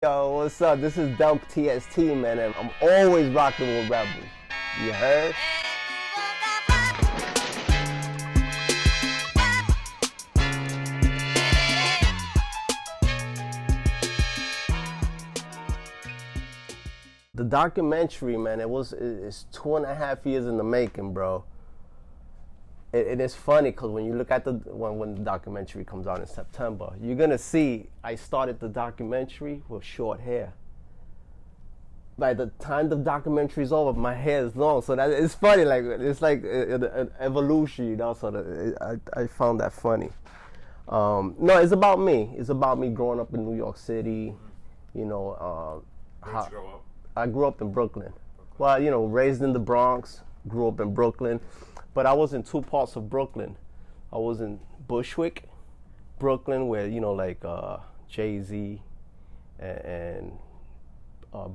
Yo, what's up? This is Delk TST, man, and I'm always rocking with Reble. You heard? The documentary, man, it's 2.5 years in the making, bro. It is funny because when you look at when the documentary comes out in September, you're gonna see I started the documentary with short hair. By the time the documentary is over, my hair is long, so that it's funny. Like it's like an evolution, you know. So I found that funny. No, it's about me. It's about me growing up in New York City. You know, Where'd you grow up? I grew up in Brooklyn. Well, you know, raised in the Bronx, grew up in Brooklyn. But I was in two parts of Brooklyn. I was in Bushwick, Brooklyn, where, you know, like Jay-Z and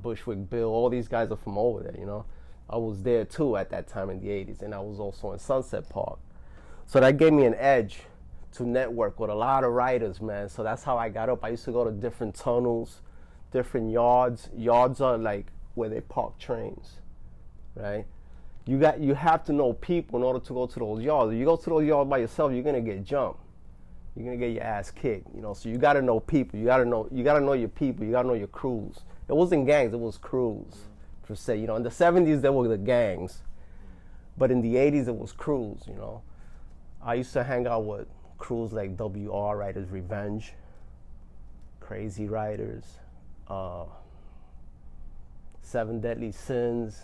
Bushwick Bill, all these guys are from over there, you know. I was there too at that time in the 80s, and I was also in Sunset Park. So that gave me an edge to network with a lot of writers, man. So that's how I got up. I used to go to different tunnels, different yards. Yards are like where they park trains, right? You have to know people in order to go to those yards. If you go to those yards by yourself, you're gonna get jumped. You're gonna get your ass kicked, you know. So you gotta know people. You gotta know your people. You gotta know your crews. It wasn't gangs, it was crews, per se. You know, in the 70s there were the gangs, but in the 80s it was crews. You know, I used to hang out with crews like WR Writers Revenge, Crazy Writers, Seven Deadly Sins,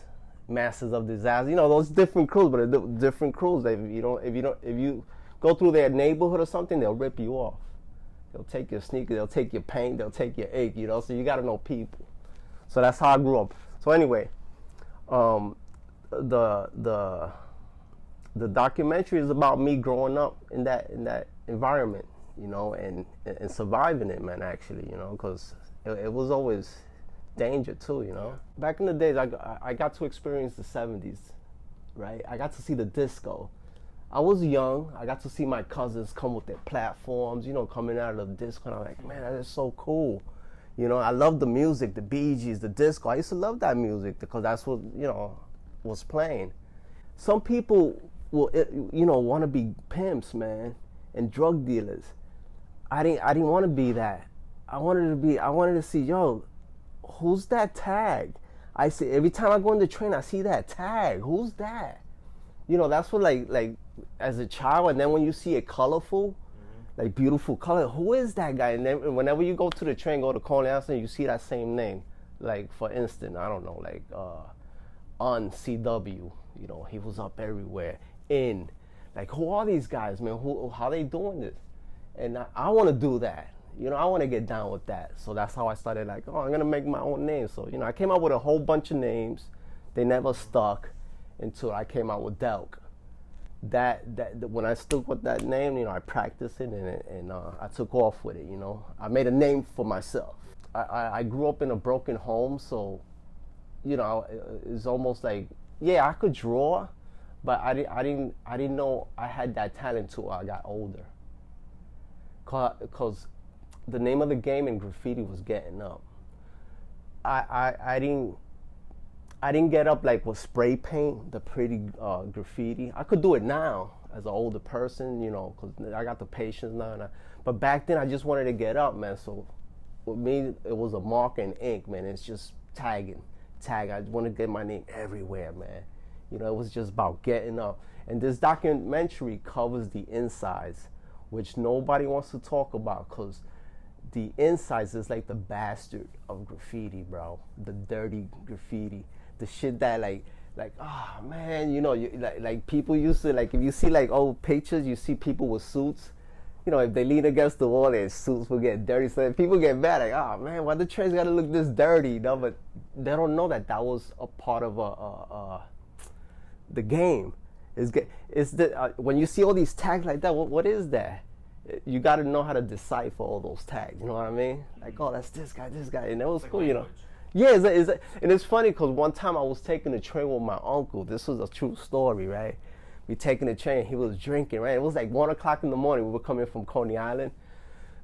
Masters of Disaster, you know, those different crews, but they're different crews. If you go through their neighborhood or something, they'll rip you off. They'll take your sneakers, they'll take your paint, they'll take your ink, you know. So you got to know people. So that's how I grew up. So anyway, the documentary is about me growing up in that environment, you know, and surviving it, man. Actually, you know, because it was always danger too, you know. Back in the days, I got to experience the 70s, right? I got to see the disco. I was young. I got to see my cousins come with their platforms, you know, coming out of the disco, and I'm like, man, that is so cool. You know, I love the music, the Bee Gees, the disco. I used to love that music because that's what, you know, was playing. Some people will, you know, want to be pimps, man, and drug dealers. I didn't want to be that. I wanted to see, yo, who's that tag? I see every time I go on the train, I see that tag. Who's that? You know, that's what like as a child, and then when you see it colorful, like beautiful color, who is that guy? And then whenever you go to the train, go to Coney Island, you see that same name. Like for instance, I don't know, like on CW, you know, he was up everywhere. Like who are these guys, man? How they doing this? And I want to do that. You know, I want to get down with that. So that's how I started, like, oh, I'm going to make my own name. So, you know, I came up with a whole bunch of names. They never stuck until I came out with Delk. That when I stuck with that name, you know, I practiced it and I took off with it, you know. I made a name for myself. I grew up in a broken home, so, you know, it's almost like, yeah, I could draw, but I didn't know I had that talent till I got older. Because the name of the game in graffiti was getting up. I didn't get up like with spray paint, the pretty graffiti. I could do it now as an older person, you know, because I got the patience now. But back then, I just wanted to get up, man. So with me, it was a marker and ink, man. It's just tagging. I want to get my name everywhere, man. You know, it was just about getting up. And this documentary covers the insides, which nobody wants to talk about, because the insides is like the bastard of graffiti, bro. The dirty graffiti, the shit that like, oh man, you know, like people used to, like, if you see like old pictures, you see people with suits. You know, if they lean against the wall, their suits will get dirty. So people get mad, like, oh man, why the trains gotta look this dirty? You know, but they don't know that was a part of the game. When you see all these tags like that, what is that? You got to know how to decipher all those tags. You know what I mean? Like, oh, that's this guy, and that was cool, you know. Yeah, and it's funny because one time I was taking the train with my uncle. This was a true story, right? We taking the train, he was drinking, right? It was like 1 o'clock in the morning. We were coming from Coney Island.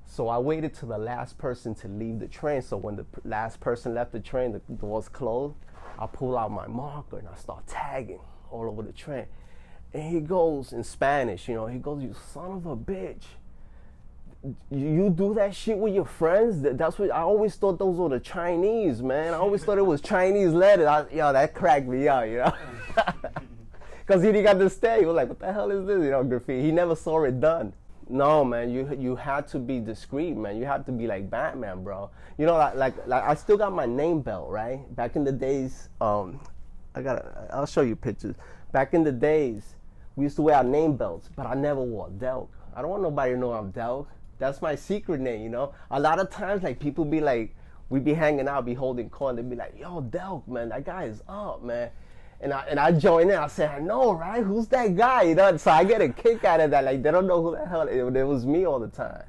So I waited till the last person to leave the train. So when the last person left the train, the doors closed, I pull out my marker and I start tagging all over the train. And he goes in Spanish, you know, he goes, "You son of a bitch. You do that shit with your friends?" That's what I always thought those were the Chinese, man. I always thought it was Chinese letters. Yo, that cracked me up, you know. Because he didn't understand. He was like, "What the hell is this?" You know, graffiti. He never saw it done. No, man, you had to be discreet, man. You had to be like Batman, bro. You know, like I still got my name belt, right? Back in the days, I'll show you pictures. Back in the days, we used to wear our name belts, but I never wore Delk. I don't want nobody to know I'm Delk. That's my secret name, you know? A lot of times, like, people be like, we be hanging out, be holding court, and they be like, "Yo, Delk, man, that guy is up, man." And I join in, I say, "I know, right? Who's that guy?" You know? So I get a kick out of that. Like, they don't know who the hell it was me all the time.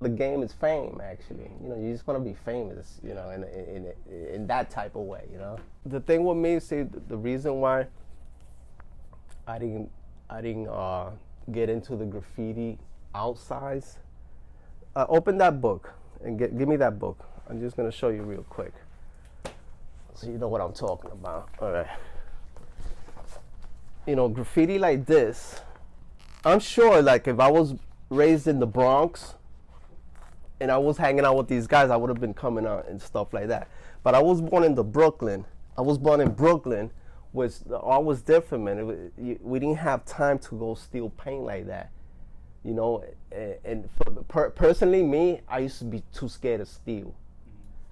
The game is fame, actually. You know, you just want to be famous, you know, in that type of way, you know? The thing with me, see, the reason why I didn't get into the graffiti outside. Open that book and give me that book. I'm just gonna show you real quick, so you know what I'm talking about. All right. You know, graffiti like this. I'm sure, like, if I was raised in the Bronx and I was hanging out with these guys, I would have been coming out and stuff like that. But I was born in Brooklyn. Which the art was different, man. We didn't have time to go steal paint like that, you know. And personally, me, I used to be too scared to steal.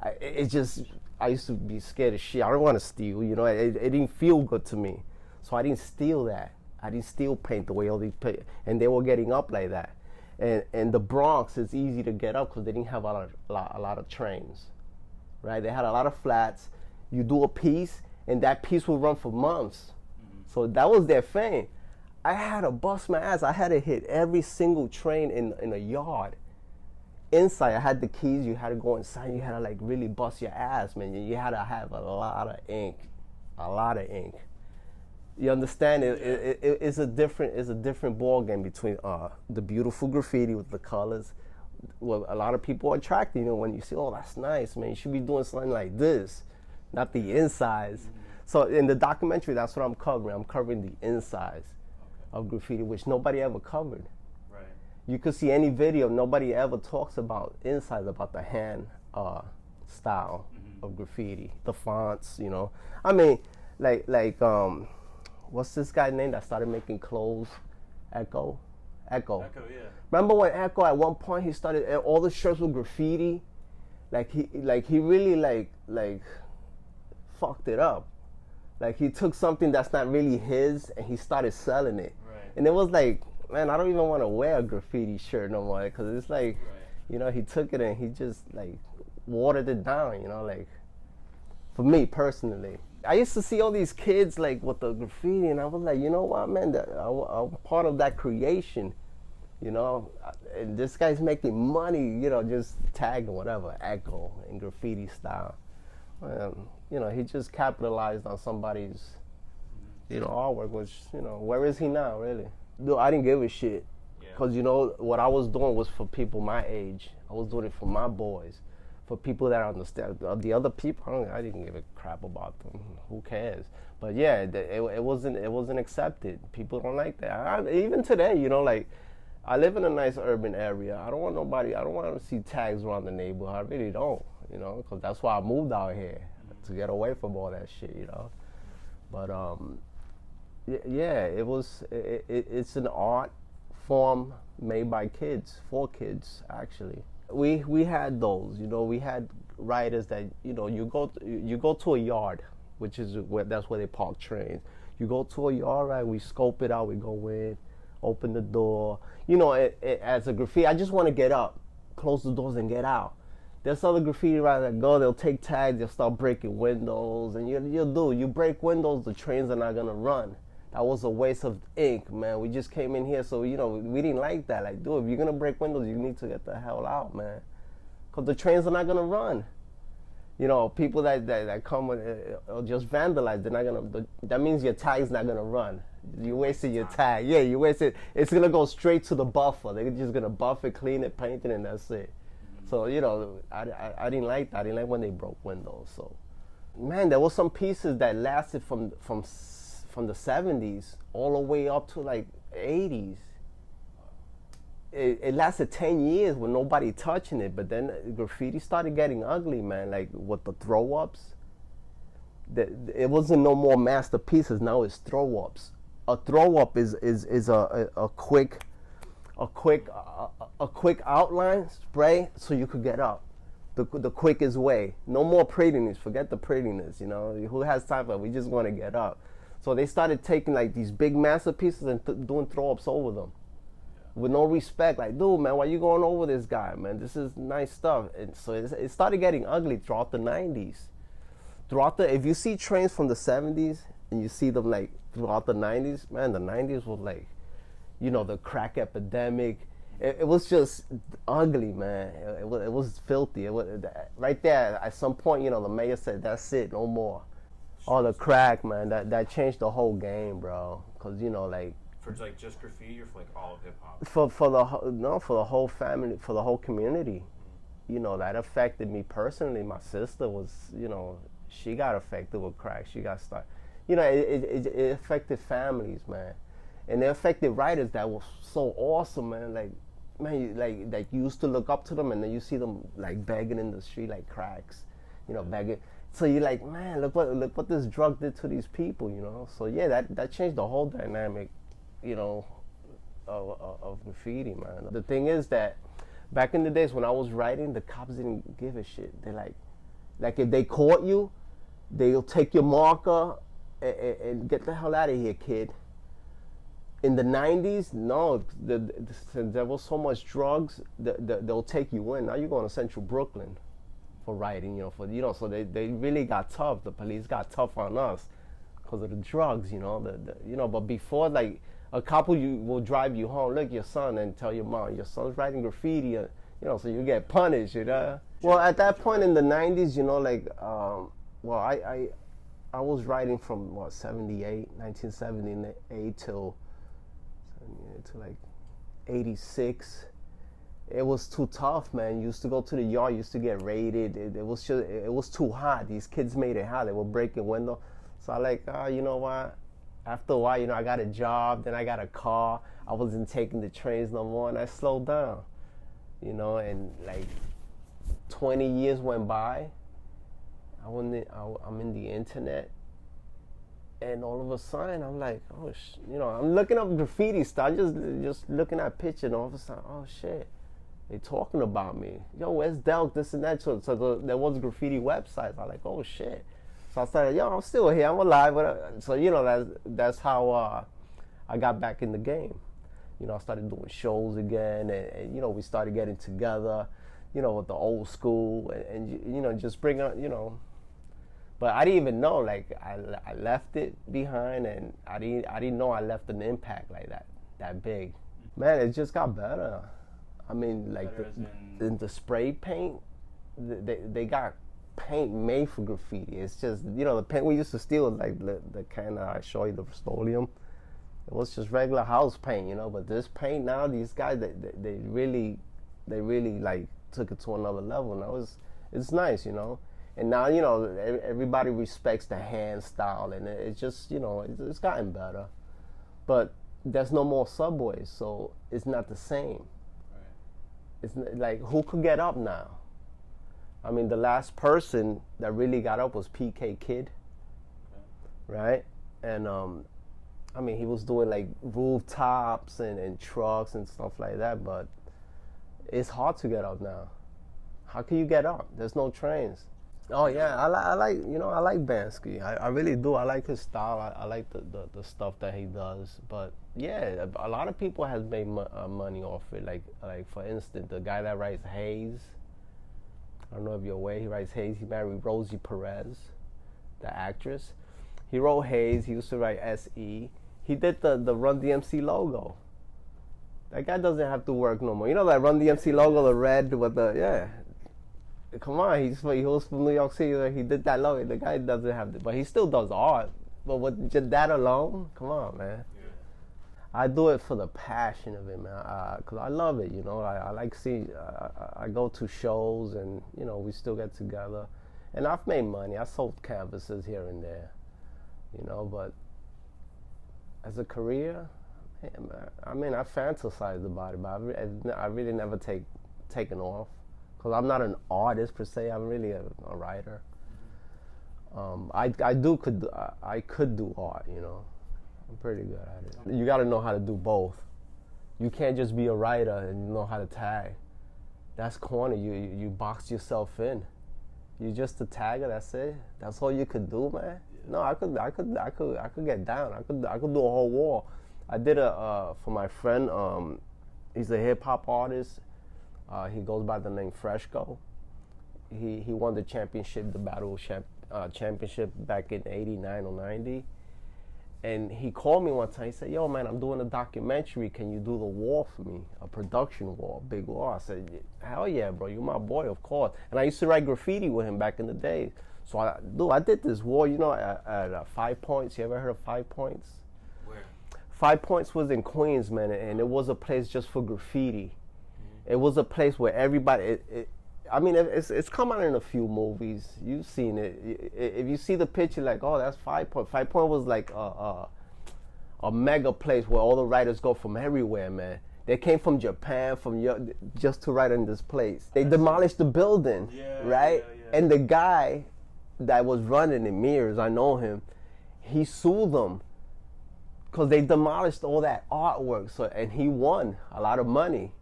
I used to be scared of shit. I don't want to steal, you know. It didn't feel good to me, so I didn't steal that. I didn't steal paint the way all these paint, and they were getting up like that. And the Bronx is easy to get up because they didn't have a lot of trains, right? They had a lot of flats. You do a piece, and that piece would run for months. So that was their thing. I had to bust my ass. I had to hit every single train in a yard. Inside, I had the keys. You had to go inside. You had to, like, really bust your ass, man. You had to have a lot of ink. You understand? It's a different ball game between the beautiful graffiti with the colors. Well, a lot of people are attracted, you know, when you see, "Oh, that's nice, man. You should be doing something like this, not the insides." So in the documentary, that's what I'm covering. I'm covering the insides of graffiti, which nobody ever covered. Right. You could see any video, nobody ever talks about insides, about the hand style of graffiti, the fonts, you know. I mean, like what's this guy's name that started making clothes? Echo, yeah. Remember when Echo at one point he started all the shirts with graffiti? He really like fucked it up. Like, he took something that's not really his and he started selling it. Right. And it was like, man, I don't even want to wear a graffiti shirt no more, because it's like, right, you know, he took it and he just, like, watered it down, you know, like, for me personally. I used to see all these kids, like, with the graffiti, and I was like, you know what, man, I'm part of that creation, you know, and this guy's making money, you know, just tagging whatever, Echo in graffiti style. You know, he just capitalized on somebody's, you know, artwork, which, you know, where is he now, really? No, I didn't give a shit. Because, you know, what I was doing was for people my age. I was doing it for my boys, for people that understand. The other people, I didn't give a crap about them. Who cares? But yeah, it wasn't accepted. People don't like that. Even today, you know, like, I live in a nice urban area. I don't want to see tags around the neighborhood. I really don't, you know, because that's why I moved out here, to get away from all that shit, you know. But yeah, it's an art form made by kids, for kids, actually. We had those, you know. We had writers that, you know, you go to a yard, which is that's where they park trains. You go to a yard, right? We scope it out. We go in, open the door. You know, as a graffiti, I just want to get up, close the doors, and get out. There's other graffiti writers that go, they'll take tags, they'll start breaking windows, and you break windows, the trains are not gonna run. That was a waste of ink, man. We just came in here, so, you know, we didn't like that. Like, dude, if you're gonna break windows, you need to get the hell out, man, because the trains are not gonna run. You know, people that come and just vandalize, they're not gonna. That means your tag's not gonna run. You wasted your tag. Yeah, you wasted. It's gonna go straight to the buffer. They're just gonna buff it, clean it, paint it, and that's it. So, you know, I didn't like that. I didn't like when they broke windows. So, man, there was some pieces that lasted from the 70s all the way up to like 80s. It lasted 10 years with nobody touching it, but then graffiti started getting ugly, man. Like with the throw-ups. It wasn't no more masterpieces. Now it's throw-ups. A throw-up is a quick outline spray so you could get up. The quickest way. No more prettiness. Forget the prettiness. You know, who has time for it? We just want to get up. So they started taking like these big masterpieces and doing throw-ups over them. With no respect, like, dude, man, why you going over this guy, man? This is nice stuff. And so it started getting ugly throughout the 90s. If you see trains from the 70s and you see them like throughout the 90s, man, the 90s was like, you know, the crack epidemic. It was just ugly, man. It was filthy. Right there, at some point, you know, the mayor said, that's it, no more. Oh, the crack, man, that changed the whole game, bro. Because, you know, like, for like just graffiti or for like all of hip hop? For the whole family, for the whole community. You know, that affected me personally. My sister was, you know, she got affected with crack. She got stuck. You know, it affected families, man. And it affected writers that was so awesome, man. Like, man, you used to look up to them, and then you see them like begging in the street like cracks, you know, begging. So you're like, man, look what this drug did to these people, you know. So yeah, that changed the whole dynamic, you know, of graffiti, man. The thing is that back in the days when I was writing, the cops didn't give a shit. They like if they caught you, they'll take your marker and get the hell out of here, kid. In the 90s, no, there was so much drugs, they'll take you in. Now you're going to Central Brooklyn for writing, you know, so they really got tough. The police got tough on us because of the drugs, you know, but before, like, a couple will drive you home, look, your son, and tell your mom, your son's writing graffiti, you know, so you get punished, you know. Well, at that point in the 90s, you know, like, I was writing from, 1978 till like 86. It was too tough, man. You used to go to the yard, used to get raided. It was too hot. These kids made it hot. They were breaking windows. So I like, you know what? After a while, you know, I got a job, then I got a car. I wasn't taking the trains no more, and I slowed down, you know. And like 20 years went by. I'm in the internet, and all of a sudden, I'm like, oh, you know, I'm looking up graffiti stuff, just looking at pictures, and all of a sudden, oh shit, they talking about me. Yo, where's Delk? This and that. So there was graffiti websites. I'm like, oh shit. So I started, yo, I'm still here, I'm alive. So, you know, that's how I got back in the game. You know, I started doing shows again, and you know, we started getting together, you know, with the old school, and you know, just bring up, you know. But I didn't even know, like, I left it behind, and I didn't know I left an impact like that big. Man, it just got better. I mean, like, the spray paint, they got paint made for graffiti. It's just, you know, the paint we used to steal, like the kind I show you, the Rust-Oleum, it was just regular house paint, you know. But this paint now, these guys, they really like took it to another level. Now it's nice, you know. And now, you know, everybody respects the hand style, and it's just, you know, it's gotten better. But there's no more subways, so it's not the same. Right. It's like, who could get up now? I mean, the last person that really got up was PK Kid, right? And I mean, he was doing like rooftops and trucks and stuff like that, but it's hard to get up now. How can you get up? There's no trains. Oh yeah, I like you know, I like Bansky. I really do. I like his style. I like the stuff that he does. But yeah, a lot of people has made money off it. Like for instance, the guy that writes Hayes. I don't know if you're aware. He writes Hayes. He married Rosie Perez, the actress. He wrote Hayes. He used to write S.E. He did the Run DMC logo. That guy doesn't have to work no more. You know that Run DMC logo, the red with the, yeah. Come on, he was from New York City. He did that logo. The guy doesn't have to, but he still does art. But with just that alone, come on, man. Yeah. I do it for the passion of it, man. Cause I love it, you know. I like seeing. I go to shows, and you know, we still get together. And I've made money. I sold canvases here and there, you know. But as a career, man, I mean, I fantasized about it, but I really never taken off. Cause I'm not an artist per se. I'm really a writer. I could do art, you know. I'm pretty good at it. You got to know how to do both. You can't just be a writer and know how to tag. That's corny. You box yourself in. You just a tagger. That's it. That's all you could do, man. No, I could get down. I could do a whole wall. I did for my friend. He's a hip hop artist. He goes by the name Freshco. He won the championship, the battle championship back in '89 or '90. And he called me one time. He said, "Yo, man, I'm doing a documentary. Can you do the wall for me? A production wall, big wall." I said, "Hell yeah, bro. You're my boy, of course." And I used to write graffiti with him back in the day. So I did this wall, you know, at 5 Points. You ever heard of 5 Points? Where? 5 Points was in Queens, man, and it was a place just for graffiti. It was a place where everybody. I mean, it's come out in a few movies. You've seen it. If you see the picture, like, oh, that's 5 Point. 5 Point was like a mega place where all the writers go from everywhere, man. They came from Japan, just to write in this place. They demolished the building, right? Yeah. And the guy that was running it, Mears, I know him. He sued them because they demolished all that artwork. So, and he won a lot of money.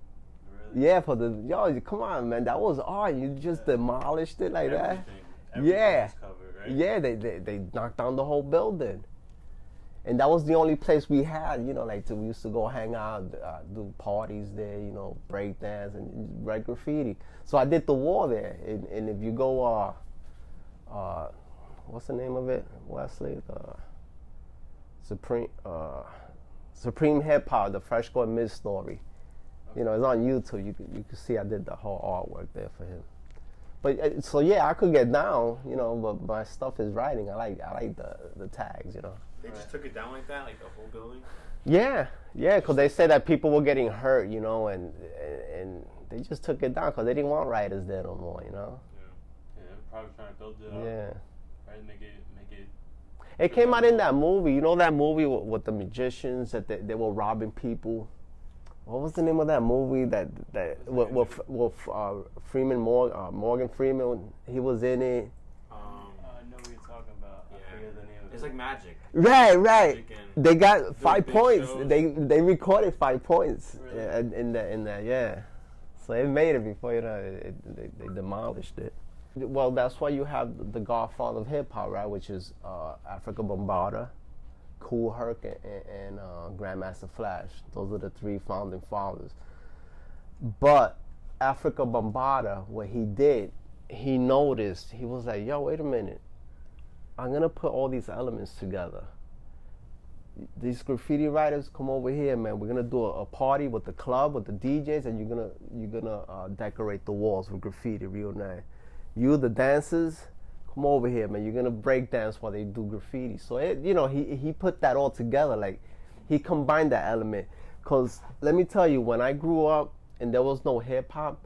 Yeah, for come on, man, that was art. You just demolished it like that. Yeah, covered, right? Yeah, they knocked down the whole building, and that was the only place we had. You know, we used to go hang out, do parties there. You know, break dance and write graffiti. So I did the wall there, and if you go, what's the name of it, Wesley? Supreme Hip Hop, the Freshco and Mid Story. You know, it's on YouTube. You can see I did the whole artwork there for him. But so yeah, I could get down, you know. But my stuff is writing. I like the tags, you know. They just took it down like that, like the whole building. Yeah, because they said that people were getting hurt, you know, and they just took it down because they didn't want writers there no more, you know. Yeah, probably trying to build it up. Yeah. Right, make it. It came out in that movie. You know that movie with the magicians that they were robbing people. What was the name of that movie that with Freeman Morgan Freeman? He was in it. I know what you're talking about. Yeah. I forget the name of it. It's like Magic. Right. They got 5 points. Shows. They recorded 5 points. Really? Yeah, in that. Yeah. So it made it before, you know, they demolished it. Well, that's why you have the godfather of hip hop, right? Which is Africa Bambaataa, Kool Herc, and Grandmaster Flash. Those are the 3 founding fathers. But Africa Bambaataa, what he did, he noticed, he was like, yo, wait a minute. I'm going to put all these elements together. These graffiti writers, come over here, man. We're going to do a party with the club, with the DJs, and you're gonna decorate the walls with graffiti real nice. You, the dancers, come over here, man. You're gonna break dance while they do graffiti. So he put that all together. Like, he combined that element. Cause let me tell you, when I grew up and there was no hip hop,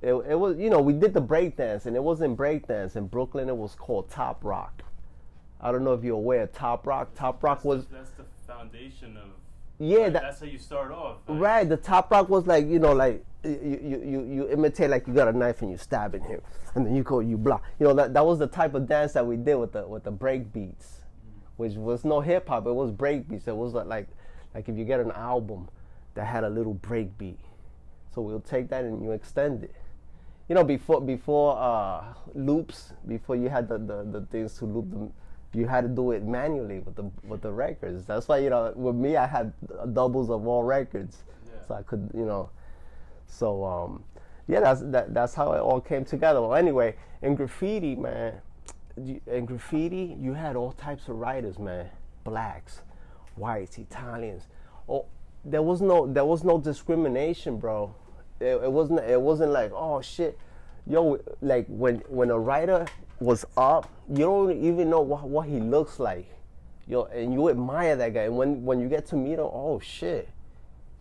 it was, you know, we did the break dance, and it wasn't break dance in Brooklyn. It was called Top Rock. I don't know if you're aware of Top Rock. Top Rock was that's the foundation of. Yeah, like, that's how you start off. Like. Right. The Top Rock was like, you know, like you imitate, like you got a knife and you stab in here, and then you block. You know, that was the type of dance that we did with the break beats, which was no hip hop. It was break beats. It was like if you get an album that had a little break beat, so we'll take that and you extend it. You know, before loops, before you had the things to loop them. You had to do it manually with the records. That's why, you know, with me, I had doubles of all records, so I could, you know. So that's how it all came together. Well, anyway, in graffiti, man, you had all types of writers, man. Blacks, whites, Italians. Oh, there was no discrimination, bro. It wasn't like, oh shit, yo, like when a writer was up, you don't even know what he looks like. and you admire that guy. And when you get to meet him, oh shit,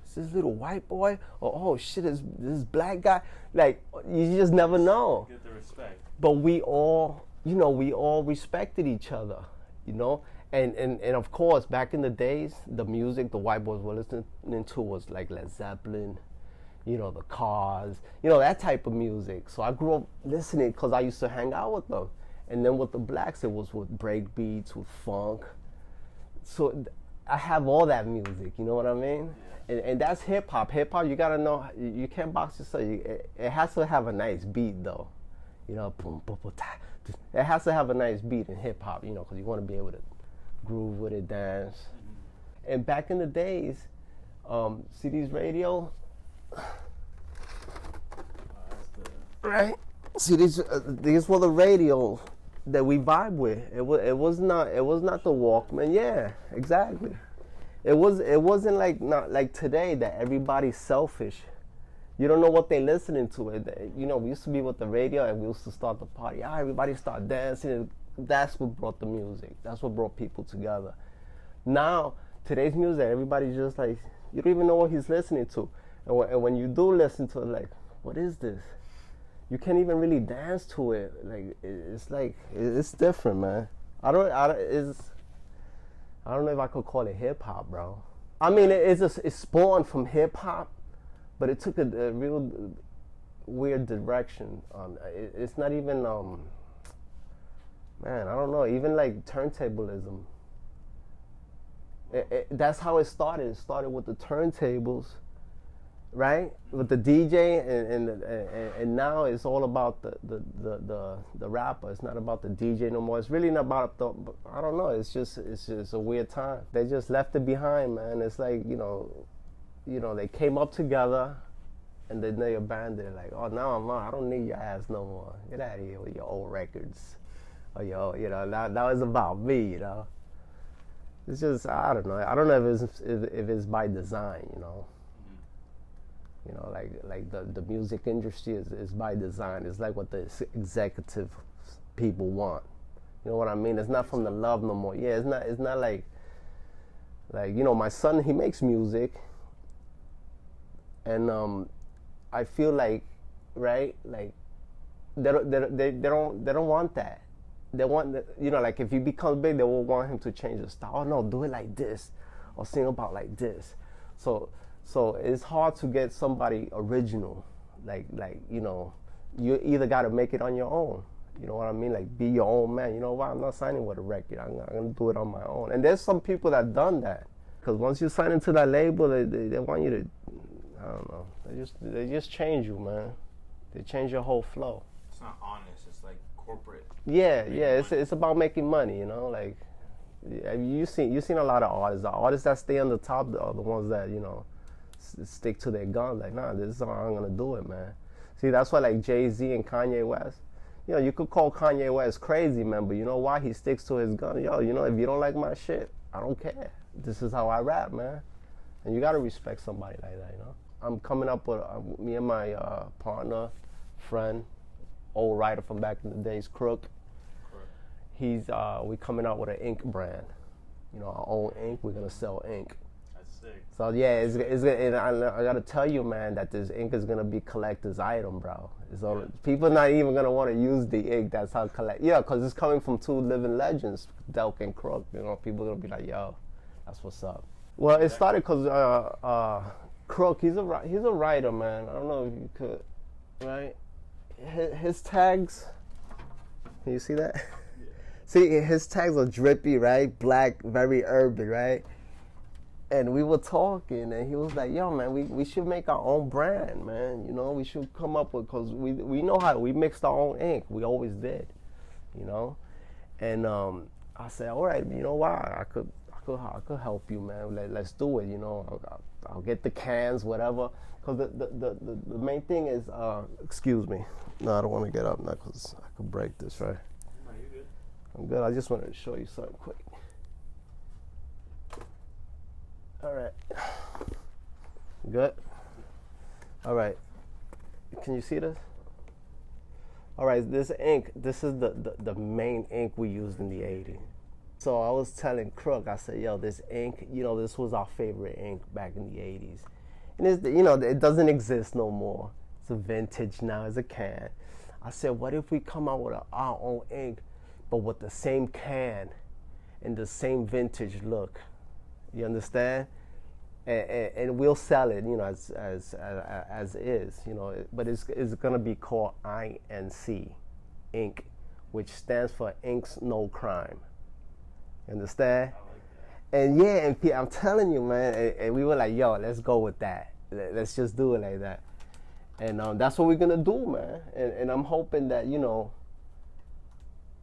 is this little white boy? Or oh shit, this black guy? Like, you just never know. Get the respect. But we all respected each other, And of course, back in the days, the music the white boys were listening to was like Led Zeppelin, the Cars, that type of music. So I grew up listening because I used to hang out with them. And then with the blacks, it was with break beats, with funk. So I have all that music, you know what I mean? Yeah. And that's hip hop. Hip hop, you gotta know, you can't box yourself. It has to have a nice beat though. Boom, boom, boom, ta. It has to have a nice beat in hip hop, because you want to be able to groove with it, dance. Mm-hmm. And back in the days, CD's radio, right? See, these were the radios that we vibe with. It was not the Walkman. Yeah, exactly. It wasn't like today that everybody's selfish. You don't know what they're listening to. We used to be with the radio and we used to start the party. Everybody start dancing. That's what brought the music. That's what brought people together. Now, today's music, everybody's just like, you don't even know what he's listening to. And when you do listen to it, like, what is this? You can't even really dance to it. It's different, man. I don't know if I could call it hip hop, bro. I mean, it's spawned from hip hop, but it took a real weird direction. It's not even, man, I don't know, even like turntablism. That's how it started. It started with the turntables, right? With the DJ, and now it's all about the rapper. It's not about the DJ no more. It's really not about I don't know. It's just a weird time. They just left it behind, man. It's like they came up together, and then they abandoned it. Like, oh, now I don't need your ass no more. Get out of here with your old records, or that was about me, It's just, I don't know. I don't know if it's by design, like the music industry is by design. It's like what the executive people want. You know what I mean? It's not from the love no more. Yeah, it's not like my son, he makes music, and I feel like, right, like they don't want that. They want, like if he becomes big, they will want him to change the style. Oh no, do it like this, or sing about like this. So it's hard to get somebody original. You either got to make it on your own. You know what I mean? Like, be your own man. You know what? I'm not signing with a record. I'm gonna do it on my own. And there's some people that done that. Because once you sign into that label, they want you to, I don't know. They just change you, man. They change your whole flow. It's not honest. It's like corporate. Yeah. It's about making money. Like, you seen a lot of artists. The artists that stay on the top are the ones that stick to their guns. Like, nah, this is how I'm gonna do it, man. See, that's why like Jay-Z and Kanye West. You could call Kanye West crazy, man, but you know why? He sticks to his gun. If you don't like my shit, I don't care. This is how I rap, man. And you gotta respect somebody like that, I'm coming up with me and my partner, friend, old writer from back in the days, Krook. We coming out with an ink brand. Our own ink. We're gonna sell ink. That's sick. So yeah, and I gotta tell you, man, that this ink is gonna be collector's item, bro. People not even gonna want to use the ink. That's how because it's coming from two living legends, Delk and Krook. People gonna be like, yo, that's what's up. Well, it started because Krook, he's a writer, man. I don't know if you could, right? His tags. Can you see that? Yeah. See, his tags are drippy, right? Black, very urban, right? And we were talking, and he was like, yo, man, we should make our own brand, man. We should come up with, because we know how, we mixed our own ink. We always did, And I said, all right, you know what? I could help you, man. Let's do it, I'll get the cans, whatever. Because the main thing is, excuse me. No, I don't want to get up now because I could break this, right? No, you're good. I'm good. I just wanted to show you something quick. All right. Good? All right. Can you see this? All right, this ink, this is the main ink we used in the 80s. So I was telling Krook, I said, yo, this ink, you know, this was our favorite ink back in the 80s. And it's, you know, it doesn't exist no more. It's a vintage now, it's a can. I said, what if we come out with our own ink, but with the same can and the same vintage look? You understand? And we'll sell it, you know, as is, you know. But it's gonna be called INC, ink, which stands for Inks No Crime. You understand? I like that. And yeah, and I'm telling you, man, and we were like, yo, let's go with that. Let's just do it like that. And that's what we're gonna do, man. And I'm hoping that, you know,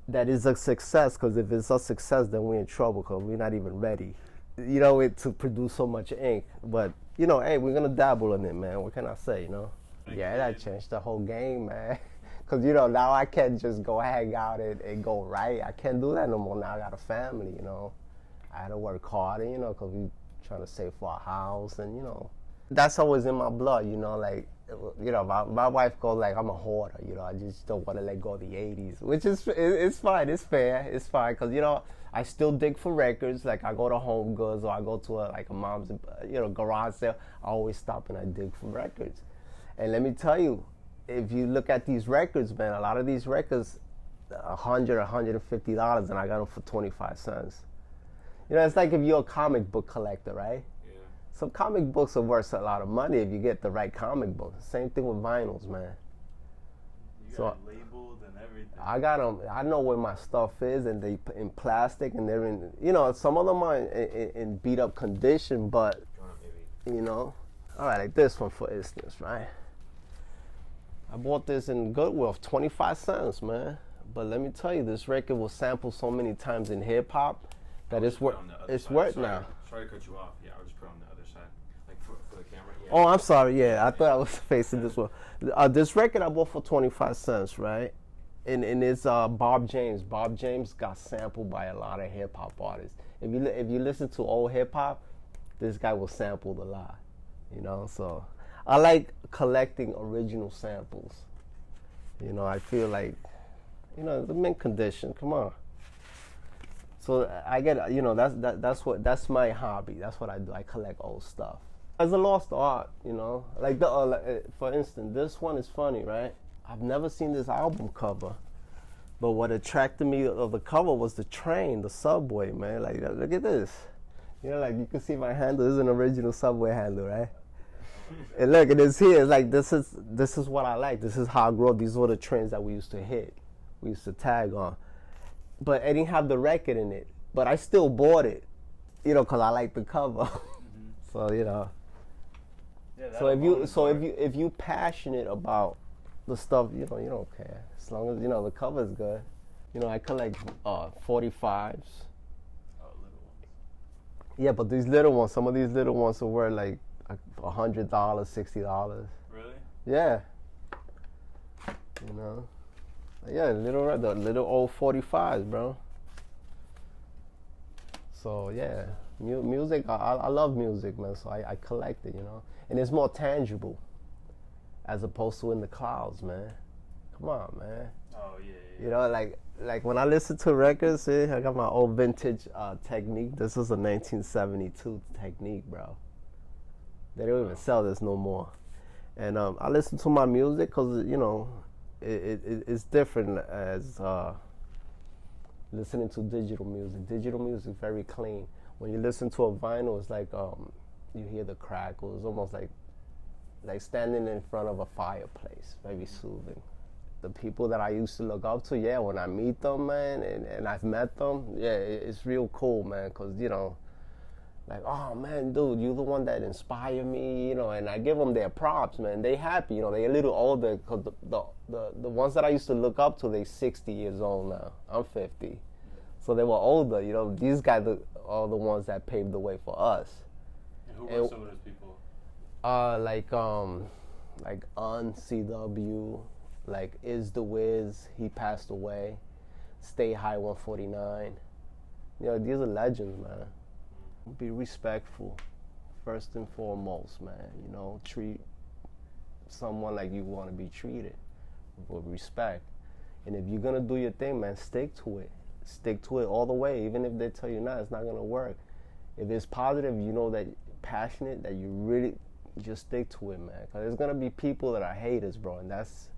that is a success, because if it's a success, then we're in trouble, because we're not even ready, you know, to produce so much ink. But, you know, hey, we're gonna dabble in it, man. What can I say, you know? Yeah, that changed the whole game, man. Because, you know, now I can't just go hang out and go right. I can't do that no more. Now I got a family, you know. I had to work harder, you know, because we trying to save for our house. And, you know, that's always in my blood, you know. Like, you know, my wife goes like, I'm a hoarder, you know. I just don't want to let go of the 80s, which is, it's fine. It's fair. It's fine. Because, you know, I still dig for records. Like, I go to Home Goods, or I go to a mom's, you know, garage sale. I always stop and I dig for records. And let me tell you, if you look at these records, man, a lot of these records, $100, $150, and I got them for 25 cents. You know, it's like if you're a comic book collector, right? Yeah. Some comic books are worth a lot of money if you get the right comic book. Same thing with vinyls, man. You So got it labeled and everything. I got them. I know where my stuff is, and they in plastic, and they're in. You know, some of them are in beat up condition, but you know, all right, like this one for instance, right? I bought this in Goodwill, 25 cents, man. But let me tell you, this record was sampled so many times in hip hop that it's worth now. Sorry to cut you off. Yeah, I'll just put it on the other side, like for the camera. Yeah. Oh, I'm sorry. Yeah, I thought I was facing this one. This record I bought for 25 cents, right? And it's Bob James. Bob James got sampled by a lot of hip hop artists. If you listen to old hip hop, this guy was sampled a lot. You know, so I like collecting original samples. You know, I feel like, you know, the mint condition. Come on. So I get, you know, that's my hobby. That's what I do. I collect old stuff. As a lost art, you know, like for instance, this one is funny, right? I've never seen this album cover, but what attracted me of the cover was the train, the subway, man. Like, look at this. You know, like you can see my handle. This is an original subway handle, right? And look, it is here. It's like this is what I like. This is how I grew up. These were the trains that we used to hit. We used to tag on. But I didn't have the record in it. But I still bought it, you know, because I like the cover. Mm-hmm. So, you know. Yeah, so if you passionate about the stuff, you know, you don't care. As long as, you know, the cover is good. You know, I collect 45s. Oh, little ones. Yeah, but these little ones, some of these little ones are worth like $100, $60. Really? Yeah. You know. Yeah, the little old 45s, bro. So yeah, music. I love music, man. So I collect it, you know, and it's more tangible, as opposed to in the clouds, man. Come on, man. Oh yeah. You know, like when I listen to records, see, I got my old vintage Technique. This is a 1972 Technique, bro. They don't even sell this no more. And I listen to my music because, you know, it's different as listening to digital music. Digital music is very clean. When you listen to a vinyl, it's like you hear the crackle. It's almost like standing in front of a fireplace. Very soothing. The people that I used to look up to, yeah, when I meet them, man, and I've met them, yeah, it's real cool, man, because, you know, like, oh, man, dude, you're the one that inspired me, you know, and I give them their props, man. They happy, you know, they're a little older, because the ones that I used to look up to, they 60 years old now. I'm 50. So they were older, you know. These guys are the ones that paved the way for us. And who were some of those people? Like CW, like Is the Wiz, he passed away. Stay High 149. You know, these are legends, man. Be respectful, first and foremost, man. You know, treat someone like you want to be treated, with respect. And if you're gonna do your thing, man, stick to it. stick to it all the way. Even if they tell you, nah, it's not gonna work. If it's positive, you know that passionate, that you really just stick to it, man. Cause there's gonna be people that are haters, bro, and that's,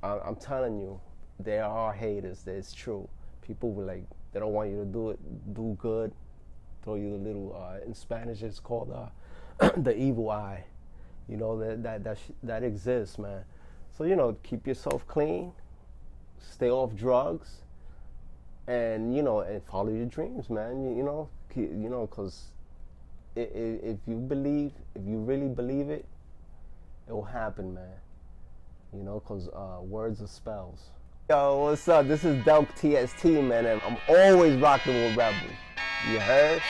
I'm telling you, there are haters. It's true. People will like, they don't want you to do good. Throw you the little, in Spanish it's called the evil eye. You know, that exists, man. So, you know, keep yourself clean, stay off drugs, and, you know, and follow your dreams, man. You know, because if you really believe it, it will happen, man. You know, because words are spells. Yo, what's up? This is Delk TST, man, and I'm always rocking with Reble. You heard?